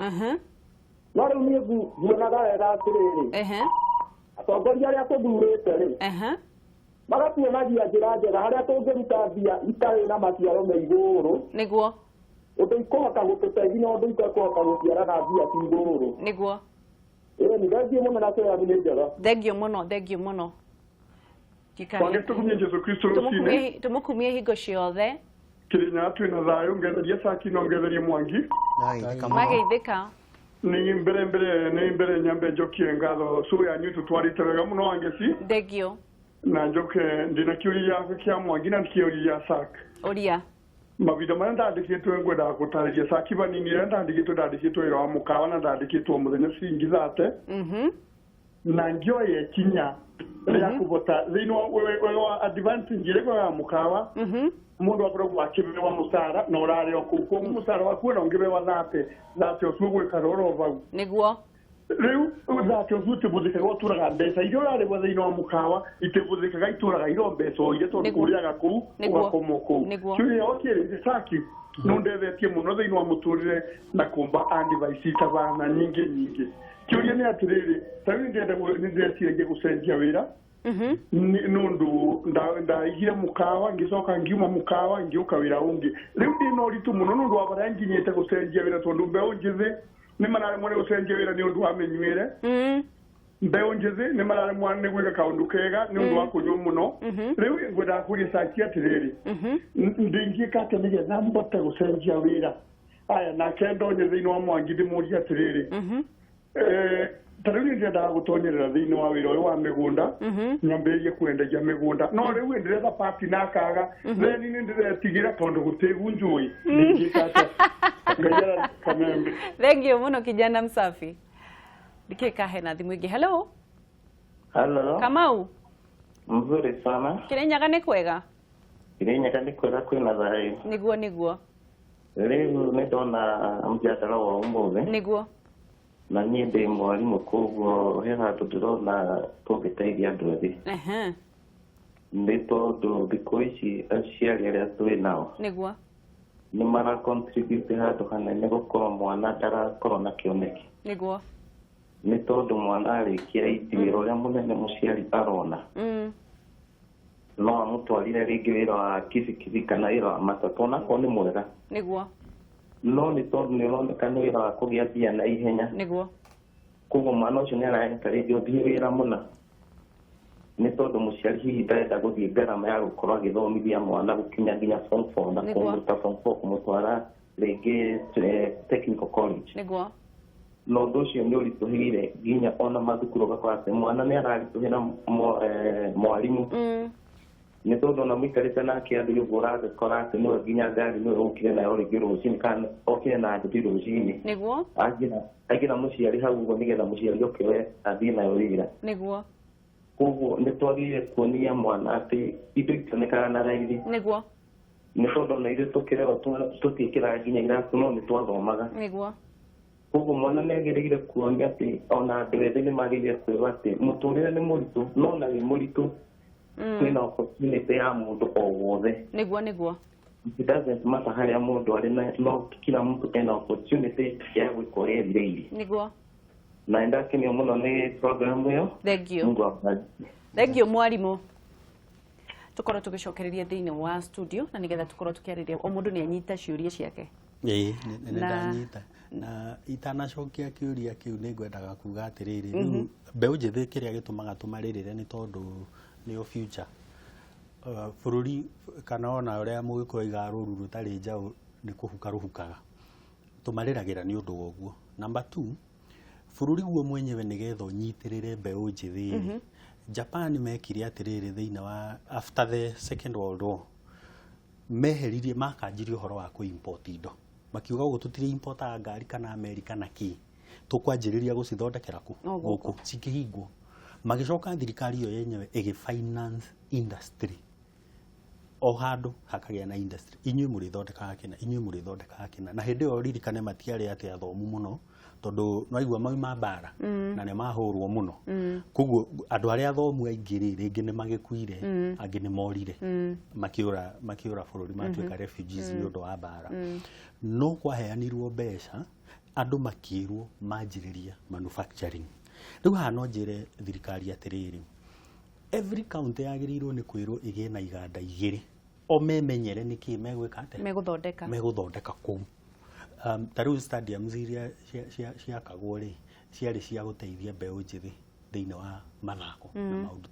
[SPEAKER 5] no rĩu niĩ nguonaga wega atĩrĩrĩ atongoria arĩa tũthurĩte-rĩ magatuonagia njĩra njega harĩa tũngĩruta mbia itarĩ na maciaro me igũrũ
[SPEAKER 1] nĩguo
[SPEAKER 5] ũndũ ikũhota gũtũteithia na ũndũ ikũhota gũciarana mbia ci igũrũ
[SPEAKER 1] nĩguo
[SPEAKER 5] nĩ thengio mũno na cera nĩ njega
[SPEAKER 1] thengio mũno
[SPEAKER 6] tũgumie Jesu Kristo rũcinĩ
[SPEAKER 1] tũmũkumie hingo ciothe
[SPEAKER 6] Kĩrĩnyaga twĩna thayũ ngetheria Saki no ngetherie Mwangi
[SPEAKER 1] mageithĩka
[SPEAKER 6] nĩ mbere nyambe njokie ngatho cũũ yanyu tũtwarĩte wega mũno Wangeci
[SPEAKER 1] thengio
[SPEAKER 6] na njoke ndĩna kĩũria kĩa Mwangi na kĩũria gĩa Saki
[SPEAKER 1] ũria
[SPEAKER 6] mavinda marĩa ndandĩkĩtwo ngwendaga gũtarĩria Saki vanini rĩrĩa ndandĩkĩtwo wĩra wa mũkawa na ndandĩkĩtwo mũthenya ciringi 30 na ngĩoya ikinya rĩa kũvota thĩinĩ wa advantage ĩrĩa ya mũkawa mũndũ akoragwo akĩbewa mũcara na ũrarĩ o kũu koguo mũcara waku na ũngĩbewa 30 ũcio gwĩkara oro vau
[SPEAKER 1] nĩguo
[SPEAKER 6] rĩu 30 ũcio ũtĩbũthĩkaga ũtũraga mbeca iria ũrarĩbwa thĩinĩ wa mũkawa itĩbũthĩkaga itũraga iro mbeca o iria tondũ ũrĩaga kũu ũgakoma kũu kĩũria okĩrĩte Saki no ndethetie mũno thĩinĩ wa mũtũrĩre na kũmba andivice itabana nyingĩ kĩũria nĩ atĩrĩrĩ tarĩu nĩndĩretire gũcenjia wĩra nundu ndaigire mũkawa ngĩcoka ngiuma mũkawa ngĩũka wĩra ũngĩ rĩu ndĩna ũritũ mũno nundu wa barĩa nginyĩte gũcenjia wĩra tondũ mbeũ njĩthĩ nĩ mararemwo nĩ gũcenjia wĩra nĩ ũndũ wa mĩnyuĩre mbeũ njĩthĩ nĩ mararemwo nĩ gwĩka kaũndũ kega nĩ ũndũ wa kũnyua mũno rĩu ngwendaga kũria Saki atĩrĩrĩ ndingĩka atĩa nĩgetha mbote gũcenjia wĩra aya nake ndonye thĩinĩ wa Mwangi ndĩmũrie atĩrĩrĩ tarĩu nĩndendaga gũtonyerera thĩinĩ wa wĩra ũyũ wa mĩgũnda nyambĩrĩrie kwendagia mĩgũnda no rĩu ndĩretha pati na kaga theni nĩndĩretigĩra tondũ gũtĩgu njũĩ ndingĩka atĩa Kamembe
[SPEAKER 1] thengio mũno kijana msafi ndikĩka hena thimũ ingĩ hello Kamau
[SPEAKER 7] mzuri sana
[SPEAKER 1] Kĩrĩnyaga nĩ kwega
[SPEAKER 7] Kĩrĩnyaga nĩ kwega kwĩna thayũ
[SPEAKER 1] nĩguo
[SPEAKER 7] rĩu nĩndona mjadala wa ũmũthĩ
[SPEAKER 1] nĩguo
[SPEAKER 7] na niĩ ndĩ mwarimũ koguo he handũ ndĩrona tũngĩteithia andũ ethĩ nĩ tondũ thikũ ici aciari arĩa twĩ nao
[SPEAKER 1] nĩguo
[SPEAKER 7] nĩ mara contribute handũ hanene gũkorwo mwana ndarakorwo na kĩoneki
[SPEAKER 1] nĩguo
[SPEAKER 7] nĩ tondũ mwana arĩkia wĩra ũrĩa mũnene mũciari arona no amũtwarire rĩngĩ wĩra wa kibikibi kana wĩra wa matatũ onakorwo nĩ mwega
[SPEAKER 1] nĩguo
[SPEAKER 7] no nĩ tondũ nĩ ũroneka nĩ wĩra wa kũgĩa mbia na ihenya
[SPEAKER 1] nĩguo
[SPEAKER 7] koguo mwana ũcio nĩ araheka rĩngĩ ũthiĩ wĩra mũna nĩ tondũ mũciari hihi ndarenda gũthiĩ ngarama ya gũkorwo agĩthomithia mwana gũkinya nginya form 4 na kũmũruta form 4 kũmũtwara rĩngĩ technical college
[SPEAKER 1] nĩguo
[SPEAKER 7] na ũndũ ũcio nĩ ũritũhĩire nginya ona mathukuru ũgakora atĩ mwana nĩ araritũhĩra mwarimũ nĩ tondũ ona mũikarĩte nake andũ ũguo ũragĩkora atĩ nĩwe nginya ngari nĩwe ũkire nayo rĩngĩ rũcinĩ kana okire na nduthi rũcinĩ
[SPEAKER 1] nĩguo
[SPEAKER 7] aingĩra mũciari hau ũguo nĩgetha mũciari ũkĩwe athiĩ nayo wĩra
[SPEAKER 1] nĩguo
[SPEAKER 7] koguo nĩ twagĩrĩire kuonia mwana atĩ indo itionekaga na raithi
[SPEAKER 1] nĩguo
[SPEAKER 7] nĩ tondũ na ithuĩ tũkĩrerwo tũtiĩkĩraga nginya iraatũ no nĩ twathomaga
[SPEAKER 1] nĩguo
[SPEAKER 7] koguo mwana nĩ agĩrĩire kuonia atĩ ona andũ ethĩ nĩ magĩrĩire kwĩrwo atĩ mũtũrĩre nĩ mũritũ no na wĩ mũritũ kwĩna opportunity ya mũndũ o wothe.
[SPEAKER 1] Nĩguo
[SPEAKER 7] it doesn't matter harĩa mũndũ arĩ no kila mtu ena opportunity ya gwĩka ũrĩa erirĩire.
[SPEAKER 1] Nĩguo
[SPEAKER 7] na ndakenio mũno nĩ program ĩyo.
[SPEAKER 1] Thank you mwarimũ. Tukorwo tugicokereria thĩinĩ wa studio na nigetha tukorwo tukiarĩria o mũndũ nĩ anyita ciũria ciake.
[SPEAKER 2] Nĩ ndanyita na itanacokia kĩũria kĩu nĩ ngwendaga kuga atĩrĩrĩ rĩu mbeũ njĩthĩ kĩrĩa gĩtũmaga tũmarĩrĩre nĩ tondũ nĩyo future. Bũrũri kana ona ũrĩa mũgĩkũyũ aigaga rũru rũtarĩ njaũ nĩ kũhuka rũhukaga. Tũmarĩragĩra nĩ ũndũ wa ũguo. Number 2, bũrũri guo mwenyewe nĩgetha ũnyitĩrĩre mbeũ njĩthĩ. Japan mekire atĩrĩrĩ thĩinĩ wa after the Second World War meheririe makanjirie ũhoro wa kũ-import indo. Makiuga gũkũ tũtirĩ importaga ngari kana Amerika na kĩ. Tũkwanjĩrĩria gũcithondekera kũ gũkũ cikĩhingwo. Magĩcoka thirikari yo yenyewe ĩgĩfinance industry. O handũ hakagĩa na industry. Inyuĩ mũrĩthondekaga kĩna, inyuĩ mũrĩthondekaga kĩna. Na hĩndĩ ĩyo ririkane matiarĩ atĩ athomu mũno tondũ noigua mauma mbara na nĩ mahũrwo mũno. Koguo andũ arĩa athomu aingĩ rĩngĩ nĩ magĩkuire, angĩ nĩ morire makĩũra bũrũri matuĩka refugees nĩ ũndũ wa mbara. No kwaheanirwo mbeca andũ makĩrwo manjĩrĩria manufacturing. Rĩu haha no njĩre thirikari atĩrĩrĩ, every county yagĩrĩirwo nĩ kwĩrwo ĩgĩe na iganda igĩrĩ o memenyere nĩkĩ megwĩka atĩa megũthondeka kũu. Tarĩu stadiums iria ciakagwo rĩ ciarĩ cia gũteithia mbeũ njĩthĩ thĩinĩ wa mathako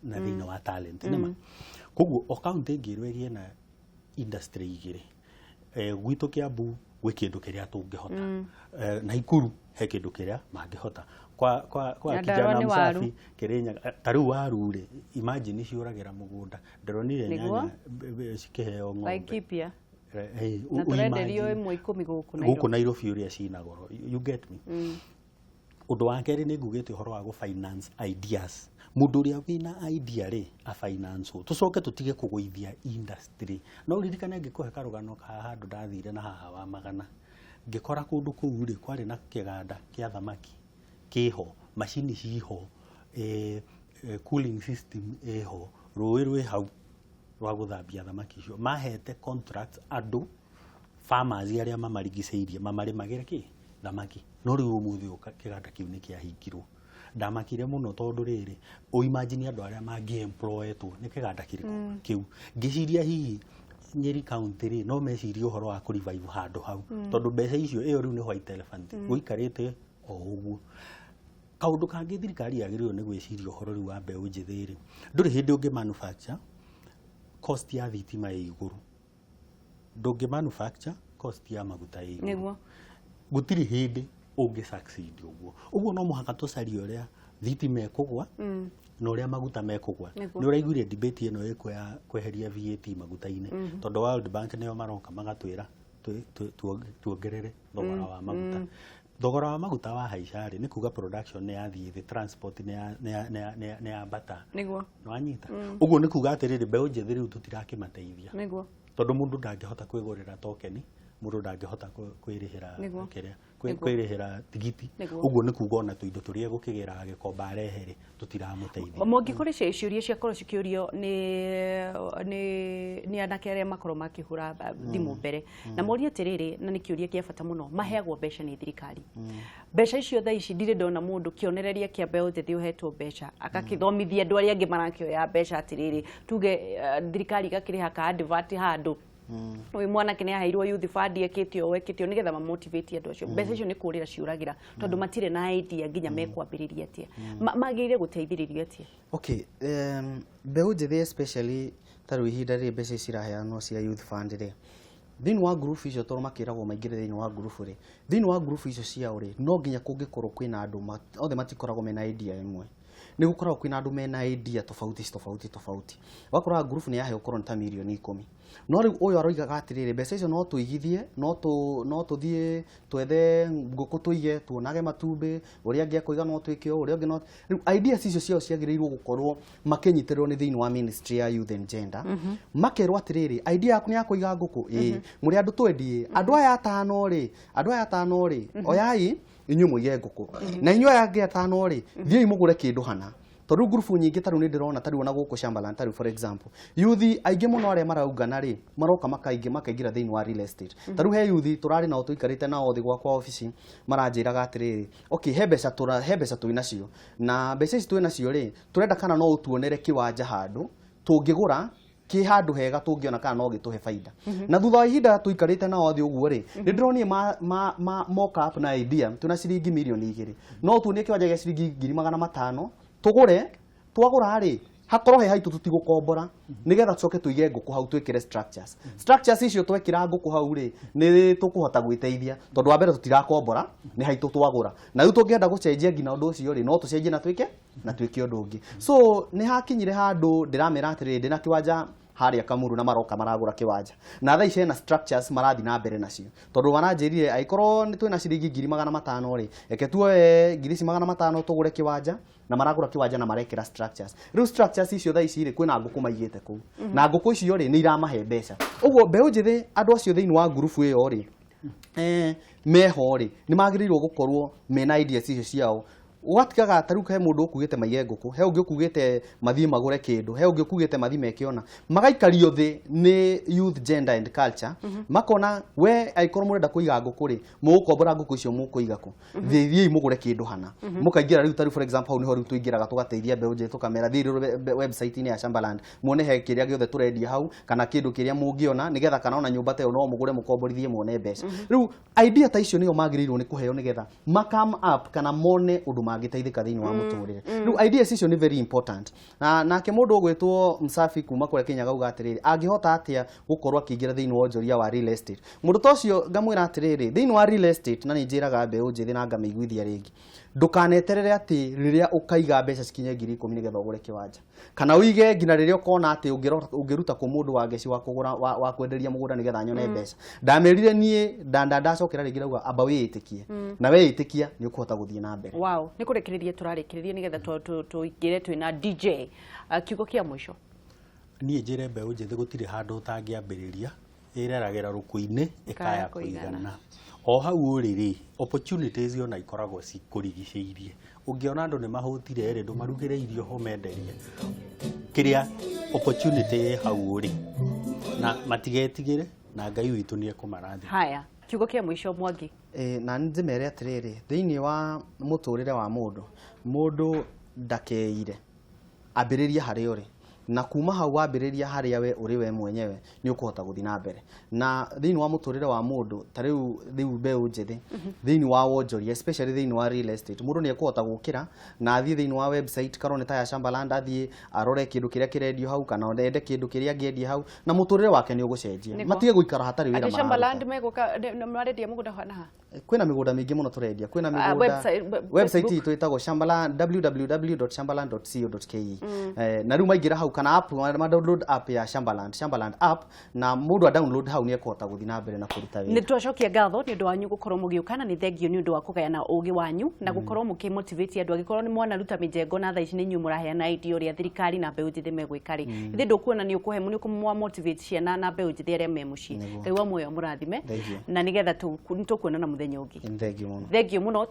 [SPEAKER 2] na thĩinĩ wa talent nĩma. Koguo o county ĩngĩrwo ĩgĩe na industry igĩrĩ. Gwitũ Kiambu gwĩ kĩndũ kĩrĩa tũngĩhota, Naikuru he kĩndũ kĩrĩa mangĩhota, kwa kijana msafi Kirinyaga tarĩu waru rĩ imagine ciũragĩra mũgũnda. Ndĩronire nyanya cikĩheo ng'ombe Laikipia na tũrenderio ĩmwe 10 gũkũ Nairobi ũrĩa cina goro. You get me? Ũndũ wa kerĩ nĩ ngugĩte ũhoro wa gũ-finance ideas. Mũndũ ũrĩa wĩna idea rĩ a-finance. Tũcoke tũtige kũgũithia industry. No ririkane ngĩkũhe karũgano ka handũ ndathire na haha wa Magana. Ngĩkora kũndũ kũu rĩ kwarĩ na kĩganda kĩa thamaki kĩho, macini ciho, cooling system ĩho, rũĩ rwĩ hau rwa gũthambia thamaki icio. Mahete contracts andũ farmers arĩa mamarigicĩirie mamarĩmagĩre kĩ thamaki. No rĩu ũmũthĩ kĩganda kĩu nĩ kĩahingirwo. Ndamakire mũno tondũ rĩrĩ imagine andũ arĩa mangĩ-employetwo nĩ kĩganda kĩrĩkũ kĩu. Ngĩciria hihi Nyeri county rĩ no mecirie ũhoro wa kũ-revive handũ hau tondũ mbeca icio ĩyo rĩu nĩ white elephant gũikarĩte o ũguo. Kaũndũ kangĩ thirikari yagĩrĩirwo nĩ gwĩciria ũhoro rĩu wa mbeũ njĩthĩ rĩ ndũrĩ hĩndĩ ũngĩ manufacture cost ya thitima ĩ igũrũ, ndũngĩ manufacture cost ya maguta ĩ igũrũ. Gũtirĩ hĩndĩ ũngĩ succeed ũguo. Ũguo no mũhaka tũcarie ũrĩa thitima ĩkũgwa na ũrĩa maguta mekũgwa. Nĩ ũraiguire debate ĩno ĩkwo ya kweheria VAT maguta-inĩ tondũ World Bank nĩo maroka magatwĩra tuongerere thogora wa maguta. Thogora wa maguta wa haica rĩ nĩ kuga production nĩ yathiĩ thĩ, transport nĩ yambata. Nĩguo wanyita. Ũguo nĩ kuga atĩrĩrĩ mbeũ njĩthĩ rĩu tũtirakĩmateithia. Nĩguo tondũ mũndũ ndangĩhota kwĩgũrĩra token, mũndũ ndangĩhota kwĩrĩhĩra kĩrĩa kwĩrĩhĩra tigiti. Ũguo nĩ kuga ona tũindo tũrĩa gũkĩgĩra gĩkomba arehe tũtiramũteithia. Mũngĩkorwo ciũria ciakorwo cikĩũrio nĩ anake arĩa makorwo makĩhũra thimũ mbere na moria atĩrĩrĩ na nĩ kĩũria kĩa bata mũno, maheagwo mbeca nĩ thirikari. Mbeca icio thaa ici ndirĩ ndona mũndũ kĩonereria kĩa mbeũ njĩthĩ ũhetwo mbeca agakĩthomithia andũ arĩa angĩ marakĩoya mbeca atĩrĩrĩ tuge thirikari igakĩrĩha ka advert handũ Uyu mwanake nĩ aheirwo youth fund ekĩtio wekĩtio nĩgetha ma motivate andũ acio. Mbeca icio nĩ kũrĩra ciũragĩra tondũ matirĩ na idea nginya mekwambĩrĩria atia. Magĩrĩire gũteithĩrĩrio atia. Okay, mbeũ njĩthĩ especially tarũ ihinda rĩ mbeca ciraheanwo cia youth fund rĩ. Thĩinĩ wa group icio tondũ makĩragwo maingĩre thĩinĩ wa group rĩ. Thĩinĩ wa group icio ciao rĩ no nginya kũngĩkorwo kwĩna andũ othe matikoragwo mena idea ĩmwe. Nĩ gũkoragwo kwĩna andũ mena idea tofauti. Wakora group nĩ yahe ũkorwo ta milioni 10. No rĩu ũyũ aroigaga atĩrĩrĩ mbeca icio no tũigithie, no tũthiĩ twethe ngũkũ tũige, tuonage matumbĩ, ũrĩa angĩ akũiga no twĩke ũrĩa ũngĩ no. Rĩu ideas icio ciao ciagĩrĩirwo gũkorwo makĩnyitĩrĩrwo nĩ thĩinĩ wa Ministry ya Youth and Gender. Makerwo atĩrĩrĩ idea yaku nĩ ya kũiga ngũkũ, mũrĩ andũ twendie, andũ aya atano rĩ, oyai
[SPEAKER 3] inyu muige nguku na inyu yangi atano ri thioi mugure kindu hana tondu grupu nyingi taru ni ndirona taru ona guku Shambaland taru for example yuthi aingi muno aria maraungana ri maroka makaingira thiini wa real estate taru he yuthi turari nao tuikarite nao thi gwakwa office maranjiraga atiriri okay he mbeca twinacio na mbeca ici twinacio ri turenda kana no utuonere kiwanja handu tungigura ki handu hega tungiona kana no gituhe faida na thutha wa ihinda tuikarite nao thi uguo ri ndindironie mock up na idea tuna ciringi milioni 2 no tuonie kiwanja gia ciringi 500 tugure twagura ri hakorwo he haitu tutigukombora nigetha tucoke tuige nguku hau twikire structures icio twekira nguku hau ri ni tukuhota gwiteithia tondu wa mbere tutirakombora ni haitu twagura na riu tungienda gucenjia ngina undu ucio ri no tucenjie na twike undu ungi so ni hakinyire handu ndiramira atiri ndina kiwanja haria Kamuru na maroka maragura kiwanja na tha ici na structures marathi na mbere nacio tondu wananjirire aikorwo ni twina ciringi 500 ri eke tuoe 500 tugure kiwanja na maragura kiwanja na marekera structures riu structures icio tha ici ri kwina nguku maigite ku na nguku icio ri ni iramahe mbeca uguo Mbeu Njithi andu acio thiini wa grupu iyo ri meho ri ni magirirwo gukorwo mena ideas icio ciao watigaga taruka he mundu ukugite maige nguku he ungi ukugite mathie magure kindu he ungi ukugite mathie mekiona magaikario thi ni youth gender and culture makona we aikorwo murenda kuiga nguku ri mugukombora nguku icio mukuiga ku thiei mugure kindu hana mukaingira riu taru for example ni ho riu tuingiraga tugateithia Mbeu Njithi tukamera thiri website ni ya Shambaland muone he kiria giothe turendia hau kana kindu kiria mungiona nigetha kana ona nyumba te no mugure mukomborithie muone mbeca riu idea ta icio niyo magirirwo ni kuheo nigetha makam up kana mone undu magiteithika thiini wa muturire riu ideas icio ni very important na ke mundu gwitwo Msafi kuma kure Kenya gauga atiriri angihota atia gukorwo akiingira thiini wa onjoria wa real estate mundu tocio ngamwira atiriri thiini wa real estate na ninjiraga Mbeu Njithi na ngamaiguithia ringi ndukaneterere ati riria ukaiga mbeca cikinye 10,000 nigetha ugure kiwanja kana uige ngina riria ukona ati ungiruta ku mundu wa geci wa kugura wa kwenderia mugunda nigetha nyone mbeca ndamerire nie ndacokera ringi rauga amba wiyitikie na wiyitikia ni ukuhota guthie na mbere
[SPEAKER 1] wow ni kurekeririe turarikiririe nigetha tuigire twina DJ kiugo kia mwisho
[SPEAKER 2] nie njire Mbeu Njithi gutire handu utangiambiriria ireragira ruku-ini ikaya kuigana o hau uriri opportunities yo na ikoragwo cikurigiceirie ungiona andu ni mahutire ri ndumarugire irio ho menderie kiria opportunity hau uri na matigetigire na Ngai witu ni ekumarathi
[SPEAKER 1] haya kiugo kia mwisho Mwangi
[SPEAKER 3] na ndimere atiriri thiini wa muturire wa mundu ndakeire ambiriria hari uri na kuma hau wambiriria haria we uri we mwenyewe ni ukuhota guthi na mbere na thiini wa muturire wa mundu tariu Mbeu Njithi thiini wa wonjoria especially thiini wa real estate mundu ni ekuhota gukira na athie thiini wa website karone ta ya Shambaland athie arore kindu kiria kirendio hau kana ende kindu kiria angiendia hau na muturire wake ni ugucenjia matige guikara hatari wira
[SPEAKER 1] mara Shambaland meguka marendia mugunda hana
[SPEAKER 3] kwina migunda mingi muno turendia kwina migunda website itu itagwo Shambaland www.shambaland.co.ke na riu maingira hau kana app ma download app ya Shambaland app na mundu a download hau ni ekuhota guthi na mbere na kuruta wira
[SPEAKER 1] ni twacokia ngatho ni ndu wanyu gukorwo mugiukana ni thengio ni ndu wa kugayana ugi wanyu na gukorwo mukimotivate andu agikorwo ni mwana ruta mijengo na thaa ici ni nyumura heana idea ria thirikari na Mbeu Njithi megwikari ithi ndukuona ni ukuhe ni ukumwa motivate ciana na Mbeu Njithi aria me muci Ngai wa muoyo murathime na nigetha tukuona na muthenya ungi
[SPEAKER 3] thengio muno